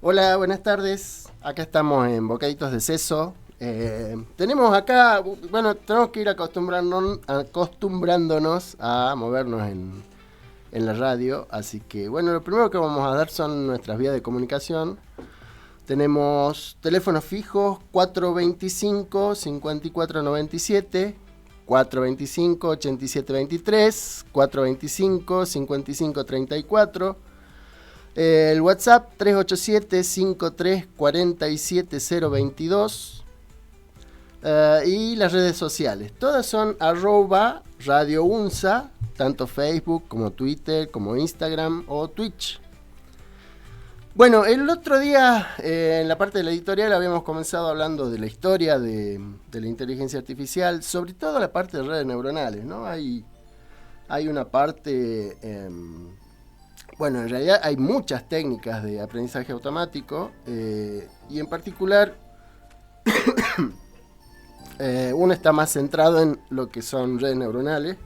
Hola, buenas tardes. Acá estamos en Bocaditos de Seso. Tenemos acá, bueno, tenemos que ir acostumbrándonos a movernos en la radio. Así que, bueno, lo primero que vamos a dar son nuestras vías de comunicación. Tenemos teléfonos fijos 425-5497, 425-8723, 425-5534. El WhatsApp 387-5347-022. Y las redes sociales. Todas son @Radio Unza, tanto Facebook como Twitter, como Instagram o Twitch. Bueno, el otro día en la parte de la editorial habíamos comenzado hablando de la historia de la inteligencia artificial, sobre todo la parte de redes neuronales, ¿no? Hay una parte... bueno, en realidad hay muchas técnicas de aprendizaje automático y en particular uno está más centrado en lo que son redes neuronales.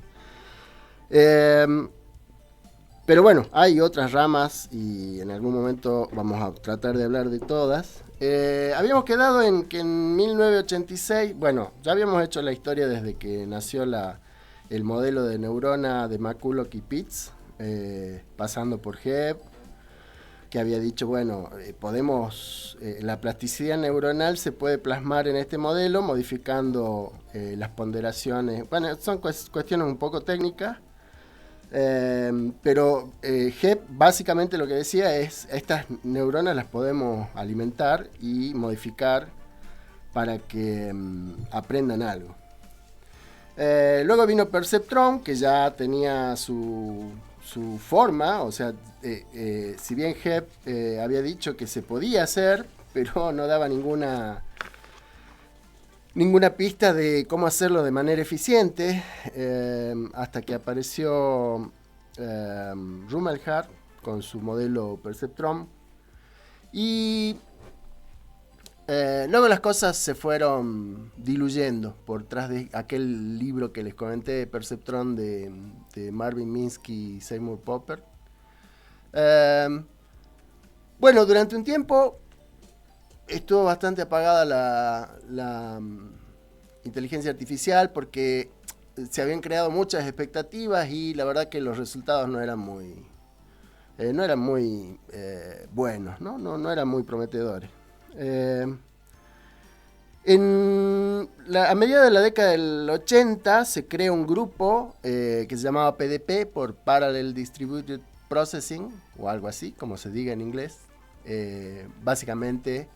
Eh, pero bueno, hay otras ramas y en algún momento vamos a tratar de hablar de todas. Habíamos quedado en que en 1986, bueno, ya habíamos hecho la historia desde que nació el modelo de neurona de McCulloch y Pitts, pasando por Hebb, que había dicho, bueno, la plasticidad neuronal se puede plasmar en este modelo modificando las ponderaciones. Bueno, son cuestiones un poco técnicas, pero Hebb básicamente lo que decía es, estas neuronas las podemos alimentar y modificar para que aprendan algo. Luego vino Perceptron, que ya tenía su forma, o sea, si bien Hebb había dicho que se podía hacer, pero no daba ninguna pista de cómo hacerlo de manera eficiente, hasta que apareció Rumelhart con su modelo Perceptron. Y luego las cosas se fueron diluyendo por tras de aquel libro que les comenté, Perceptron, de Marvin Minsky y Seymour Popper. Bueno, durante un tiempo estuvo bastante apagada la inteligencia artificial porque se habían creado muchas expectativas y la verdad que los resultados no eran muy buenos, ¿no? No eran muy prometedores. A mediados de la década del 80 se crea un grupo que se llamaba PDP, por Parallel Distributed Processing, o algo así, como se diga en inglés. Básicamente,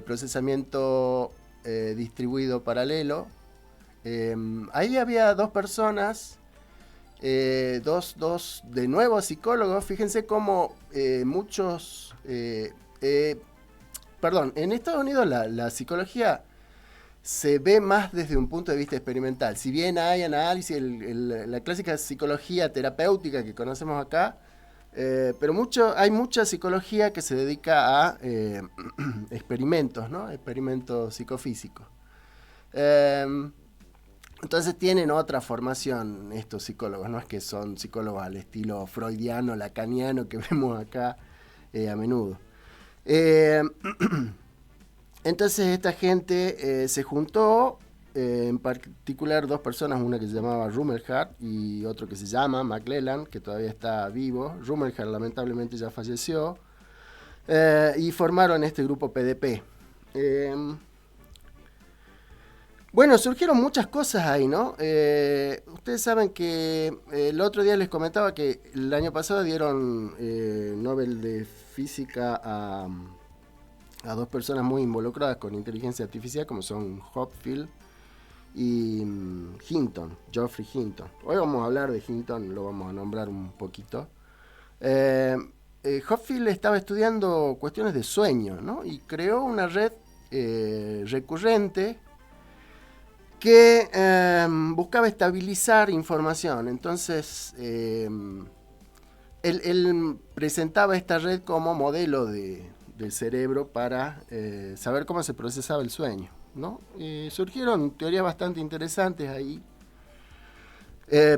procesamiento distribuido paralelo. Ahí había dos personas, dos de nuevo psicólogos. Fíjense cómo perdón, en Estados Unidos la psicología se ve más desde un punto de vista experimental. Si bien hay análisis, la clásica psicología terapéutica que conocemos acá, pero hay mucha psicología que se dedica a experimentos, ¿no? Experimentos psicofísicos. Entonces tienen otra formación estos psicólogos, no es que son psicólogos al estilo freudiano, lacaniano que vemos acá a menudo. Entonces esta gente se juntó, en particular dos personas, una que se llamaba Rumelhart y otro que se llama McClellan, que todavía está vivo. Rumelhart lamentablemente ya falleció, y formaron este grupo PDP. Bueno, surgieron muchas cosas ahí, ¿no? Ustedes saben que el otro día les comentaba que el año pasado dieron Nobel de Física a dos personas muy involucradas con inteligencia artificial, como son Hopfield y Hinton, Geoffrey Hinton. Hoy vamos a hablar de Hinton, lo vamos a nombrar un poquito. Hopfield estaba estudiando cuestiones de sueño, ¿no? Y creó una red recurrente que buscaba estabilizar información. Entonces, él presentaba esta red como modelo del cerebro para saber cómo se procesaba el sueño, ¿no? Surgieron teorías bastante interesantes ahí.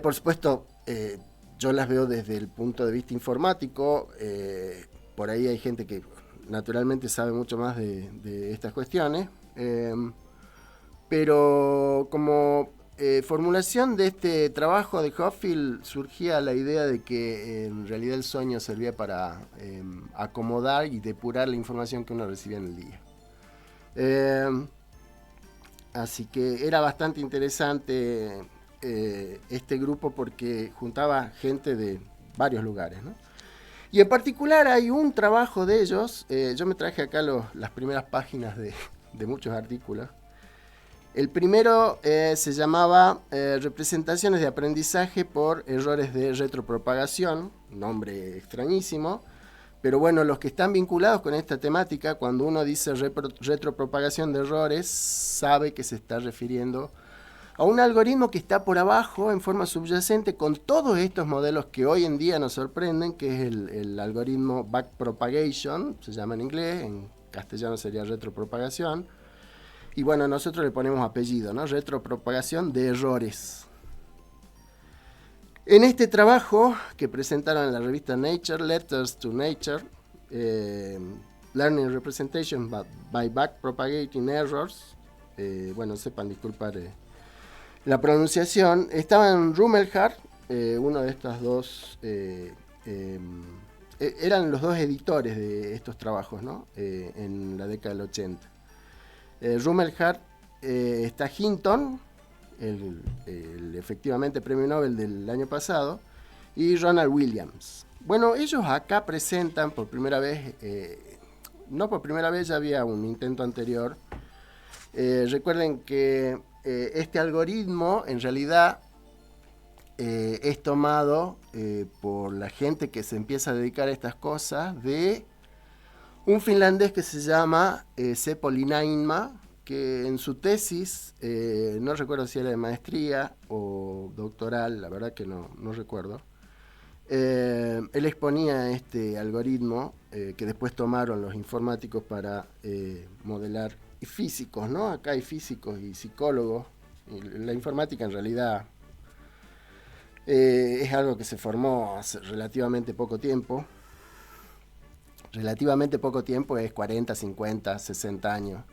Por supuesto, yo las veo desde el punto de vista informático. Por ahí hay gente que naturalmente sabe mucho más de estas cuestiones, pero como formulación de este trabajo de Hoffield surgía la idea de que en realidad el sueño servía para acomodar y depurar la información que uno recibía en el día. Así que era bastante interesante este grupo porque juntaba gente de varios lugares, ¿no? Y en particular hay un trabajo de ellos, yo me traje acá las primeras páginas de muchos artículos. El primero se llamaba Representaciones de aprendizaje por errores de retropropagación, nombre extrañísimo, pero bueno, los que están vinculados con esta temática, cuando uno dice retropropagación de errores, sabe que se está refiriendo a un algoritmo que está por abajo en forma subyacente con todos estos modelos que hoy en día nos sorprenden, que es el algoritmo backpropagation, se llama en inglés, en castellano sería retropropagación. Y bueno, nosotros le ponemos apellido, ¿no? Retropropagación de errores. En este trabajo que presentaron en la revista Nature, Letters to Nature, Learning Representation by Backpropagating Errors, bueno, sepan disculpar la pronunciación, estaban Rumelhart, uno de estas dos, eran los dos editores de estos trabajos, ¿no? En la década del 80. Rumelhart, está Hinton, el efectivamente premio Nobel del año pasado, y Ronald Williams. Bueno, ellos acá presentan por primera vez, no por primera vez, ya había un intento anterior. Recuerden que este algoritmo en realidad es tomado por la gente que se empieza a dedicar a estas cosas de un finlandés que se llama Seppo Linnainmaa, que en su tesis, no recuerdo si era de maestría o doctoral, la verdad que no recuerdo, él exponía este algoritmo que después tomaron los informáticos para modelar, y físicos, ¿no? Acá hay físicos y psicólogos. Y la informática en realidad es algo que se formó hace relativamente poco tiempo. Relativamente poco tiempo es 40, 50, 60 años.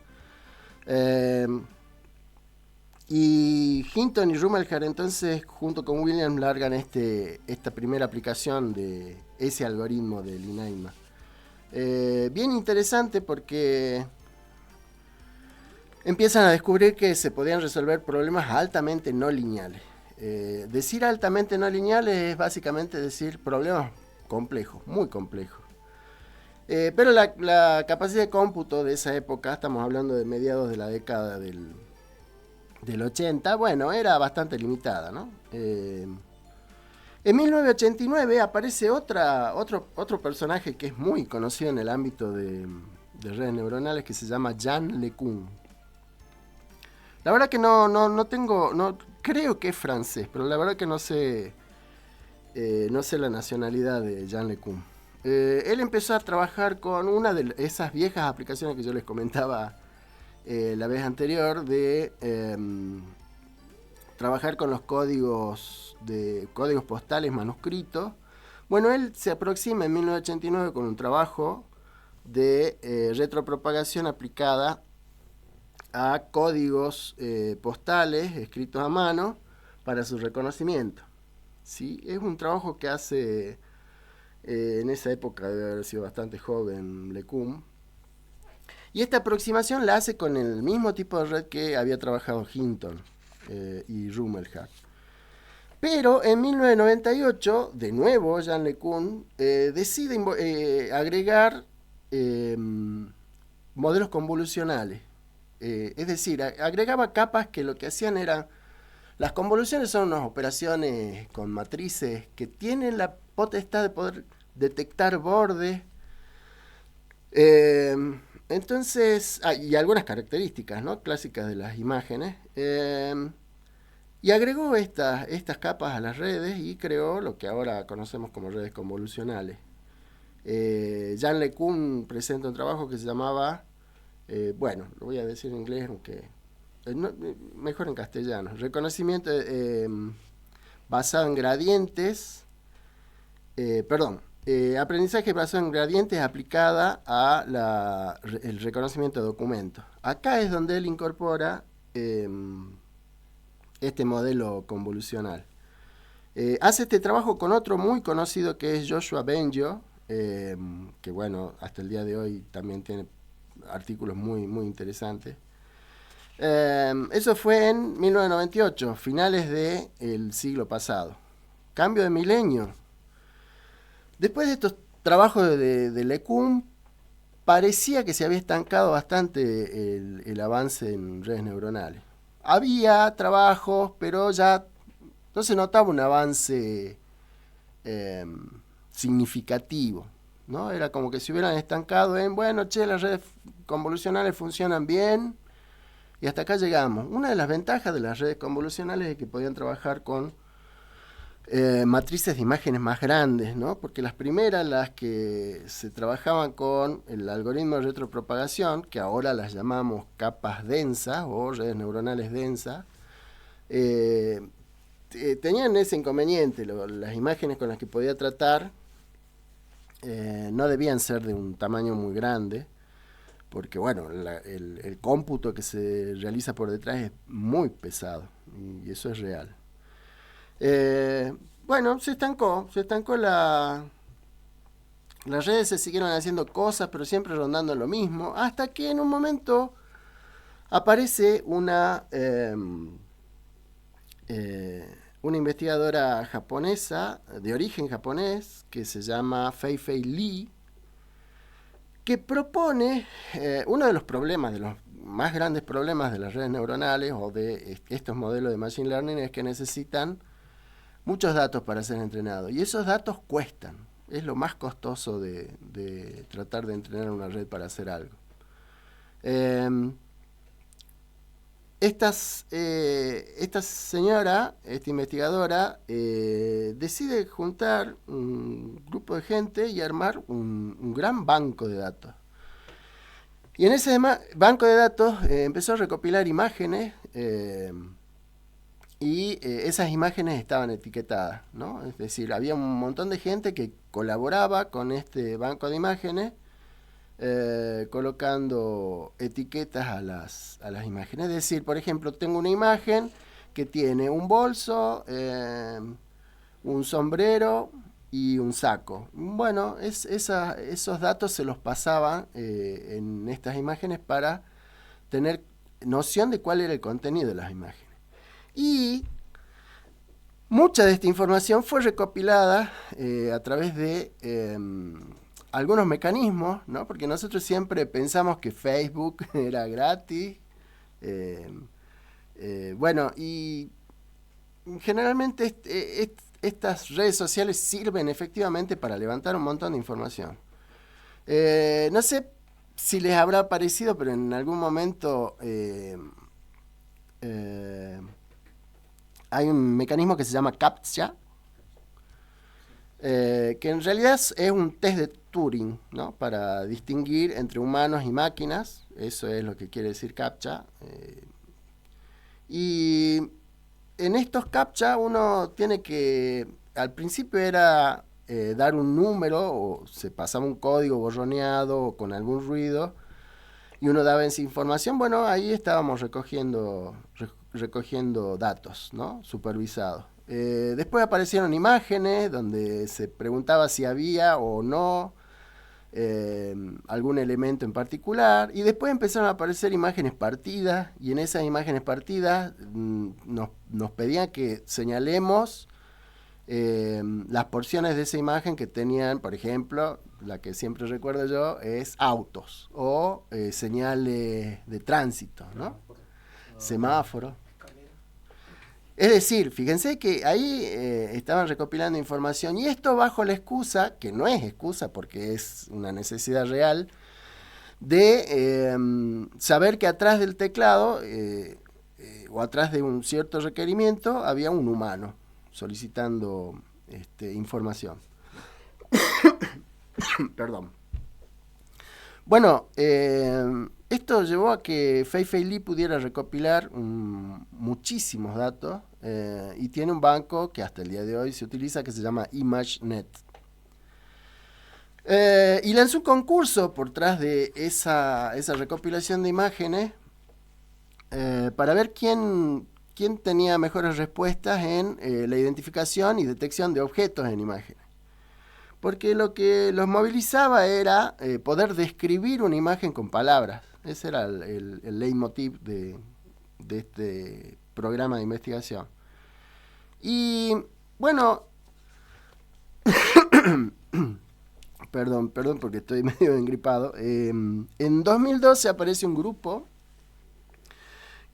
Y Hinton y Rumelhart entonces junto con Williams largan esta primera aplicación de ese algoritmo de Linnainmaa. Bien interesante porque empiezan a descubrir que se podían resolver problemas altamente no lineales. Decir altamente no lineales es básicamente decir problemas complejos, muy complejos. Pero la capacidad de cómputo de esa época, estamos hablando de mediados de la década del 80, bueno, era bastante limitada, ¿no? En 1989 aparece otro personaje que es muy conocido en el ámbito de redes neuronales, que se llama Jean LeCun. La verdad que no tengo, creo que es francés, pero la verdad que no sé la nacionalidad de Jean LeCun. Él empezó a trabajar con una de esas viejas aplicaciones que yo les comentaba la vez anterior, de trabajar con los códigos postales manuscritos. Bueno, él se aproxima en 1989 con un trabajo de retropropagación aplicada a códigos postales escritos a mano para su reconocimiento. ¿Sí? Es un trabajo que hace, en esa época debe haber sido bastante joven LeCun, y esta aproximación la hace con el mismo tipo de red que había trabajado Hinton y Rumelhart. Pero en 1998, de nuevo, Jean LeCun decide agregar modelos convolucionales. Es decir, agregaba capas que lo que hacían era... Las convoluciones son unas operaciones con matrices que tienen la potestad de poder detectar bordes. Entonces, y algunas características, ¿no?, clásicas de las imágenes. Y agregó estas capas a las redes y creó lo que ahora conocemos como redes convolucionales. Jean LeCun presenta un trabajo que se llamaba, bueno, lo voy a decir en inglés, aunque mejor en castellano, reconocimiento basado en gradientes, aprendizaje basado en gradientes aplicada a el reconocimiento de documentos. Acá es donde él incorpora este modelo convolucional. Hace este trabajo con otro muy conocido que es Joshua Bengio, que bueno, hasta el día de hoy también tiene artículos muy, muy interesantes. Eso fue en 1998, finales del siglo pasado. Cambio de milenio. Después de estos trabajos de LeCun, parecía que se había estancado bastante el avance en redes neuronales. Había trabajos, pero ya no se notaba un avance eh, significativo, ¿no? Era como que se hubieran estancado en, bueno, che, las redes convolucionales funcionan bien y hasta acá llegamos. Una de las ventajas de las redes convolucionales es que podían trabajar con matrices de imágenes más grandes, ¿no? Porque las primeras, las que se trabajaban con el algoritmo de retropropagación, que ahora las llamamos capas densas o redes neuronales densas, tenían ese inconveniente. Las imágenes con las que podía tratar no debían ser de un tamaño muy grande, porque bueno, el cómputo que se realiza por detrás es muy pesado, y eso es real. Bueno, se estancó las redes se siguieron haciendo cosas, pero siempre rondando lo mismo, hasta que en un momento aparece una investigadora japonesa, de origen japonés, que se llama Fei-Fei Li, que propone uno de los problemas, de los más grandes problemas de las redes neuronales o de estos modelos de Machine Learning, es que necesitan muchos datos para ser entrenados. Y esos datos cuestan. Es lo más costoso de tratar de entrenar una red para hacer algo. Esta señora, esta investigadora, decide juntar un grupo de gente y armar un gran banco de datos. Y en ese banco de datos empezó a recopilar imágenes y esas imágenes estaban etiquetadas, ¿no? Es decir, había un montón de gente que colaboraba con este banco de imágenes colocando etiquetas a las imágenes. Es decir, por ejemplo, tengo una imagen que tiene un bolso, un sombrero y un saco. Bueno, esos datos se los pasaban en estas imágenes para tener noción de cuál era el contenido de las imágenes. Y mucha de esta información fue recopilada a través de algunos mecanismos, ¿no? Porque nosotros siempre pensamos que Facebook era gratis. Bueno, y generalmente estas redes sociales sirven efectivamente para levantar un montón de información. No sé si les habrá parecido, pero en algún momento hay un mecanismo que se llama CAPTCHA, que en realidad es un test de Turing, ¿no? Para distinguir entre humanos y máquinas. Eso es lo que quiere decir CAPTCHA. Y en estos CAPTCHA uno tiene que, al principio era dar un número, o se pasaba un código borroneado o con algún ruido, y uno daba esa información. Bueno, ahí estábamos recogiendo datos, ¿no? Supervisados. Después aparecieron imágenes donde se preguntaba si había o no algún elemento en particular, y después empezaron a aparecer imágenes partidas, y en esas imágenes partidas nos pedían que señalemos las porciones de esa imagen que tenían, por ejemplo, la que siempre recuerdo yo es autos o señales de tránsito, ¿no? Semáforo. Es decir, fíjense que ahí estaban recopilando información, y esto bajo la excusa, que no es excusa porque es una necesidad real, de saber que atrás del teclado o atrás de un cierto requerimiento había un humano solicitando información. Perdón. Bueno, esto llevó a que Fei-Fei Li pudiera recopilar muchísimos datos y tiene un banco que hasta el día de hoy se utiliza, que se llama ImageNet. Y lanzó un concurso por tras de esa recopilación de imágenes para ver quién tenía mejores respuestas en la identificación y detección de objetos en imágenes. Porque lo que los movilizaba era poder describir una imagen con palabras. Ese era el leitmotiv de este programa de investigación. Y bueno, perdón porque estoy medio engripado. En 2012 aparece un grupo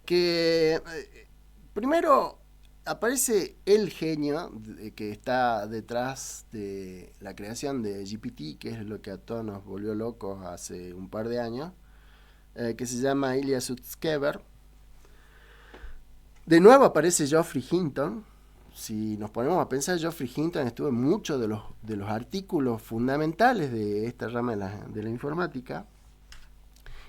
que primero aparece el genio que está detrás de la creación de GPT, que es lo que a todos nos volvió locos hace un par de años, que se llama Ilya Sutskever. De nuevo aparece Geoffrey Hinton. Si nos ponemos a pensar, Geoffrey Hinton estuvo en muchos de los artículos fundamentales de esta rama de la informática.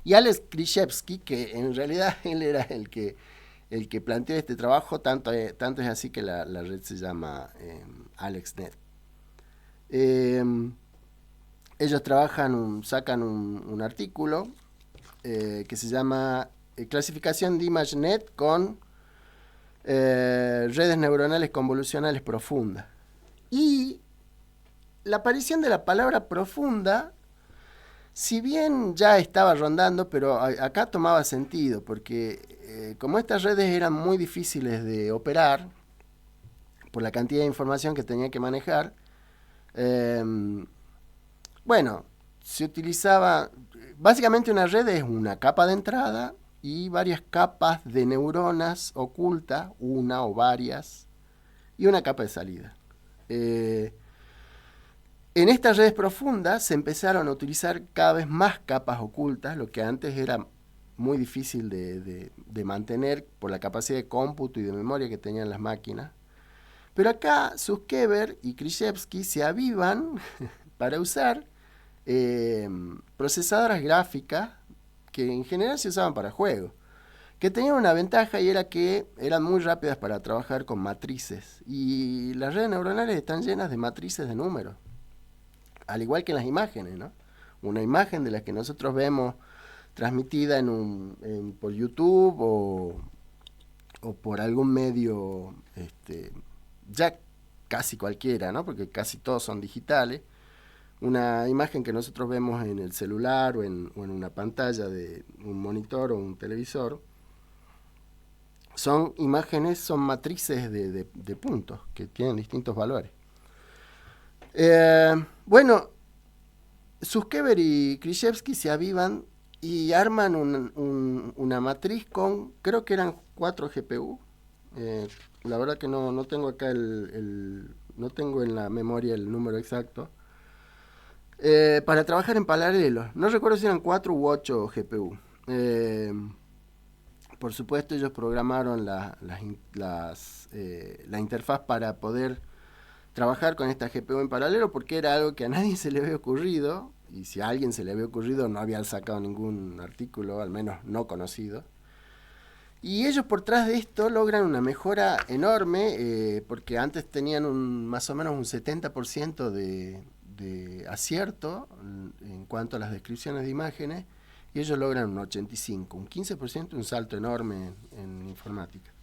Y Alex Krizhevsky, que en realidad él era el que planteó este trabajo, tanto es así que la red se llama AlexNet. Ellos sacan un artículo que se llama Clasificación de ImageNet con redes neuronales convolucionales profundas. Y la aparición de la palabra profunda, si bien ya estaba rondando, pero acá tomaba sentido, porque como estas redes eran muy difíciles de operar, por la cantidad de información que tenía que manejar, bueno, se utilizaba, básicamente una red es una capa de entrada y varias capas de neuronas ocultas, una o varias, y una capa de salida. En estas redes profundas se empezaron a utilizar cada vez más capas ocultas, lo que antes era muy difícil de mantener por la capacidad de cómputo y de memoria que tenían las máquinas. Pero acá Sutskever y Krizhevsky se avivan para usar procesadoras gráficas que en general se usaban para juegos, que tenían una ventaja y era que eran muy rápidas para trabajar con matrices. Y las redes neuronales están llenas de matrices de números, al igual que en las imágenes, ¿no? Una imagen de la que nosotros vemos transmitida por YouTube o por algún medio, ya casi cualquiera, ¿no? Porque casi todos son digitales. Una imagen que nosotros vemos en el celular o en una pantalla de un monitor o un televisor, son matrices de puntos que tienen distintos valores. Bueno, Sutskever y Krizhevsky se avivan y arman una matriz con, creo que eran 4 GPU. La verdad que no tengo acá no tengo en la memoria el número exacto. Para trabajar en paralelo. No recuerdo si eran 4 u 8 GPU. Por supuesto, ellos programaron la interfaz para poder trabajar con esta GPU en paralelo, porque era algo que a nadie se le había ocurrido, y si a alguien se le había ocurrido no había sacado ningún artículo, al menos no conocido. Y ellos por tras de esto logran una mejora enorme, porque antes tenían más o menos un 70% de acierto en cuanto a las descripciones de imágenes, y ellos logran un 85%, un 15%, un salto enorme en informática.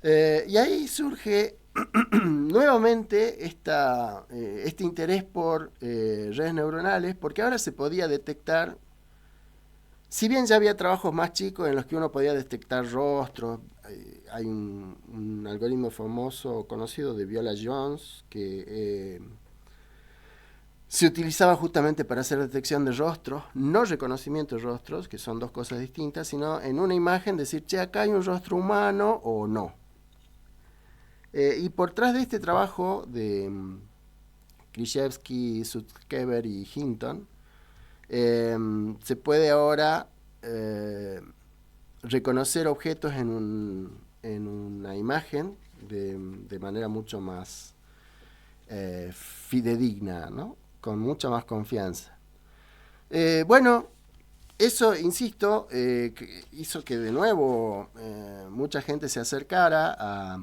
Y ahí surge nuevamente este interés por redes neuronales, porque ahora se podía detectar, si bien ya había trabajos más chicos en los que uno podía detectar rostros. Hay un algoritmo famoso, conocido, de Viola Jones, que se utilizaba justamente para hacer detección de rostros, no reconocimiento de rostros, que son dos cosas distintas, sino en una imagen decir, che, acá hay un rostro humano o no. Y por tras de este trabajo de Krizhevsky, Sutskever y Hinton, se puede ahora reconocer objetos en una imagen de manera mucho más fidedigna, ¿no? Con mucha más confianza. Bueno, eso, insisto, hizo que de nuevo mucha gente se acercara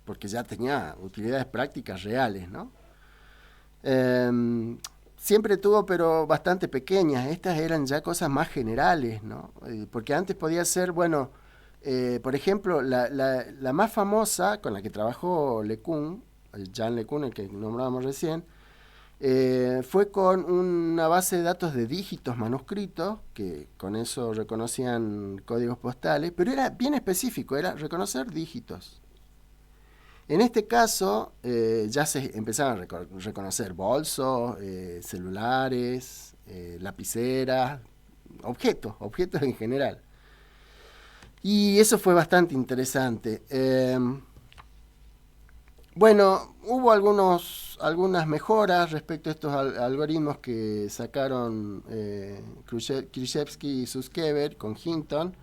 porque ya tenía utilidades prácticas reales, ¿no? siempre tuvo, pero bastante pequeñas. Estas eran ya cosas más generales, ¿no? Porque antes podía ser, bueno, por ejemplo, la más famosa con la que trabajó LeCun, Jean LeCun, el que nombrábamos recién, fue con una base de datos de dígitos manuscritos, que con eso reconocían códigos postales, pero era bien específico, era reconocer dígitos. En este caso, ya se empezaron a reconocer bolsos, celulares, lapiceras, objetos en general. Y eso fue bastante interesante. Bueno, hubo algunas mejoras respecto a estos algoritmos que sacaron Krzyzewski y Suskever con Hinton.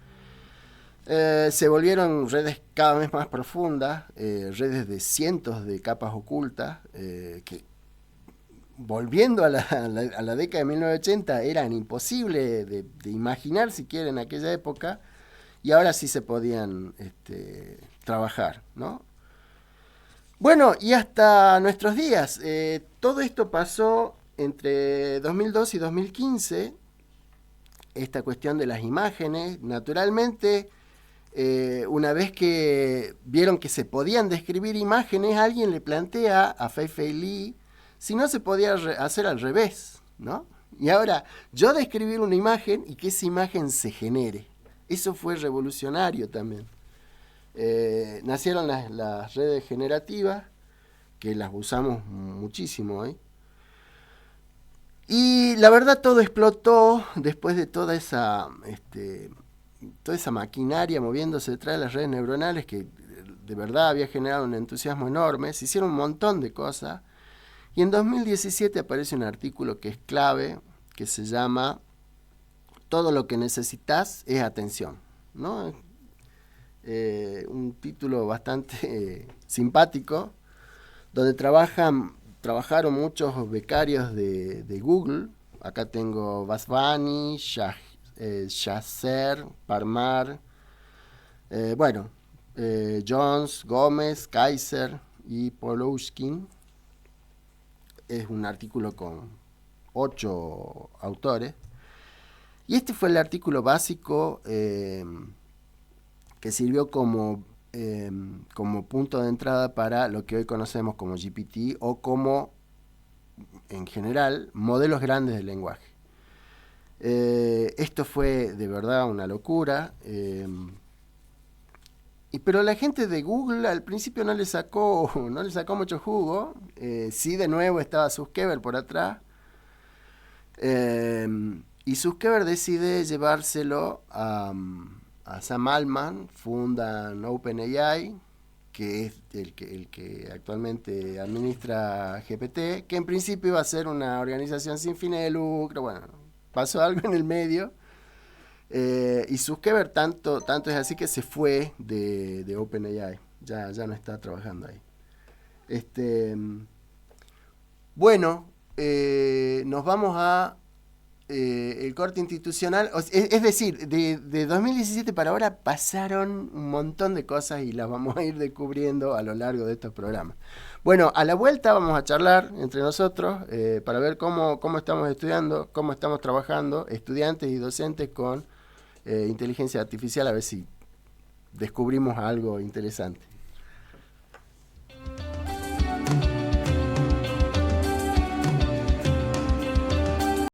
Se volvieron redes cada vez más profundas, redes de cientos de capas ocultas, que volviendo a la década de 1980 eran imposibles de imaginar siquiera en aquella época, y ahora sí se podían trabajar, ¿no? Bueno, y hasta nuestros días. Todo esto pasó entre 2002 y 2015, esta cuestión de las imágenes. Naturalmente, una vez que vieron que se podían describir imágenes, alguien le plantea a Fei-Fei Li si no se podía hacer al revés, ¿no? Y ahora, yo describir una imagen y que esa imagen se genere. Eso fue revolucionario también. Nacieron las redes generativas, que las usamos muchísimo hoy. Y la verdad todo explotó después de toda esa maquinaria moviéndose detrás de las redes neuronales, que de verdad había generado un entusiasmo enorme. Se hicieron un montón de cosas. Y en 2017 aparece un artículo que es clave, que se llama "Todo lo que necesitas es atención", ¿no? Un título bastante simpático, donde trabajaron muchos becarios de Google. Acá tengo Vasvani, Chasser, Parmar, Jones, Gómez, Kaiser y Polushkin. Es un artículo con 8 autores. Y este fue el artículo básico que sirvió como punto de entrada para lo que hoy conocemos como GPT, o como, en general, modelos grandes de lenguaje. Esto fue de verdad una locura. Pero la gente de Google al principio no le sacó mucho jugo. Sí, de nuevo estaba Suskever por atrás. Y Suskever decide llevárselo a Sam Altman, fundan OpenAI, que es el que actualmente administra GPT, que en principio iba a ser una organización sin fines de lucro. Bueno, pasó algo en el medio. Y Suskever tanto es así que se fue de OpenAI. Ya no está trabajando ahí. Bueno, nos vamos a el corte institucional. Es decir, de 2017 para ahora pasaron un montón de cosas y las vamos a ir descubriendo a lo largo de estos programas. Bueno, a la vuelta vamos a charlar entre nosotros para ver cómo estamos estudiando, cómo estamos trabajando, estudiantes y docentes con inteligencia artificial, a ver si descubrimos algo interesante.